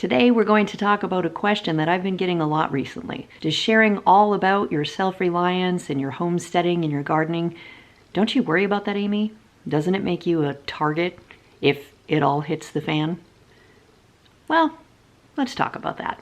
Today we're going to talk about a question that I've been getting a lot recently. Does sharing all about your self-reliance and your homesteading and your gardening, don't you worry about that, Amy? Doesn't it make you a target if it all hits the fan? Well, let's talk about that.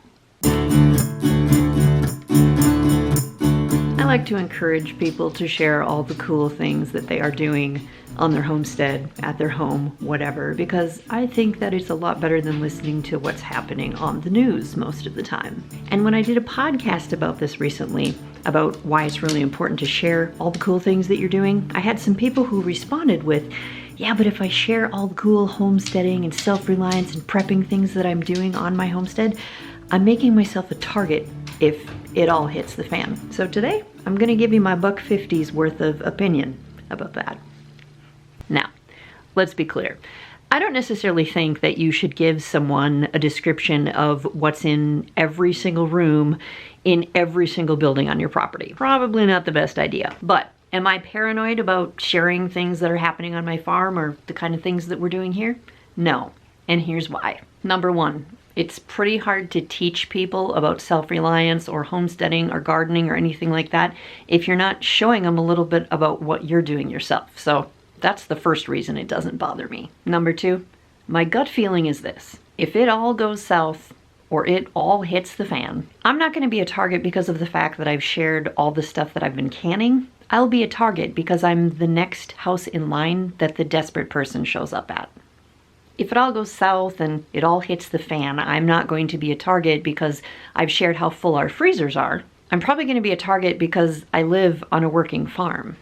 I like to encourage people to share all the cool things that they are doing on their homestead, at their home, whatever, because I think that it's a lot better than listening to what's happening on the news most of the time. And when I did a podcast about this recently, about why it's really important to share all the cool things that you're doing, I had some people who responded with, yeah, but if I share all the cool homesteading and self-reliance and prepping things that I'm doing on my homestead, I'm making myself a target if it all hits the fan. So today, I'm gonna give you my $1.50's worth of opinion about that. Now, let's be clear. I don't necessarily think that you should give someone a description of what's in every single room in every single building on your property. Probably not the best idea. But am I paranoid about sharing things that are happening on my farm or the kind of things that we're doing here? No, and here's why. Number one, it's pretty hard to teach people about self-reliance or homesteading or gardening or anything like that if you're not showing them a little bit about what you're doing yourself. So that's the first reason it doesn't bother me. Number two, my gut feeling is this. If it all goes south or it all hits the fan, I'm not going to be a target because of the fact that I've shared all the stuff that I've been canning. I'll be a target because I'm the next house in line that the desperate person shows up at. If it all goes south and it all hits the fan, I'm not going to be a target because I've shared how full our freezers are. I'm probably going to be a target because I live on a working farm.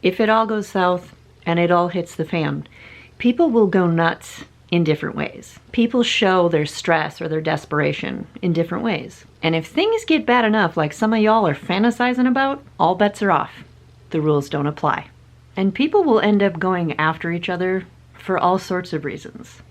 If it all goes south and it all hits the fan, people will go nuts in different ways. People show their stress or their desperation in different ways. And if things get bad enough, like some of y'all are fantasizing about, all bets are off. The rules don't apply. And people will end up going after each other for all sorts of reasons.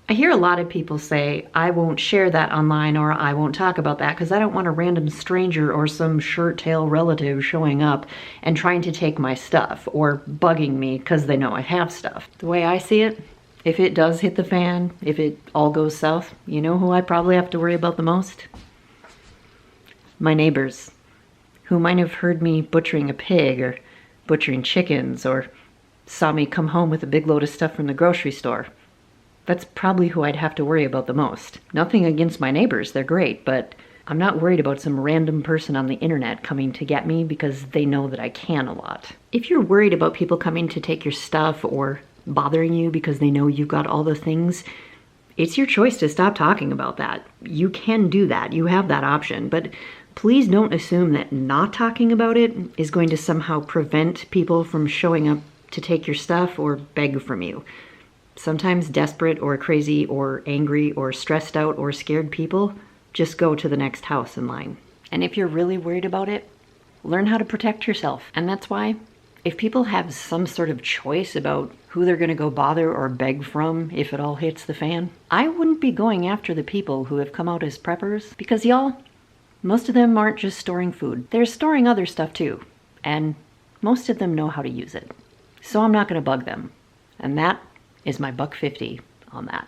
I hear a lot of people say, I won't share that online or I won't talk about that because I don't want a random stranger or some shirt-tail relative showing up and trying to take my stuff or bugging me because they know I have stuff. The way I see it, if it does hit the fan, if it all goes south, you know who I probably have to worry about the most? My neighbors, who might have heard me butchering a pig or butchering chickens or saw me come home with a big load of stuff from the grocery store. That's probably who I'd have to worry about the most. Nothing against my neighbors, they're great, but I'm not worried about some random person on the internet coming to get me because they know that I can a lot. If you're worried about people coming to take your stuff or bothering you because they know you've got all the things, it's your choice to stop talking about that. You can do that, you have that option, but please don't assume that not talking about it is going to somehow prevent people from showing up to take your stuff or beg from you. Sometimes desperate or crazy or angry or stressed out or scared people just go to the next house in line. And if you're really worried about it, learn how to protect yourself. And that's why if people have some sort of choice about who they're gonna go bother or beg from if it all hits the fan, I wouldn't be going after the people who have come out as preppers because y'all, most of them aren't just storing food. They're storing other stuff too. And most of them know how to use it. So I'm not gonna bug them. And that is my $1.50 on that.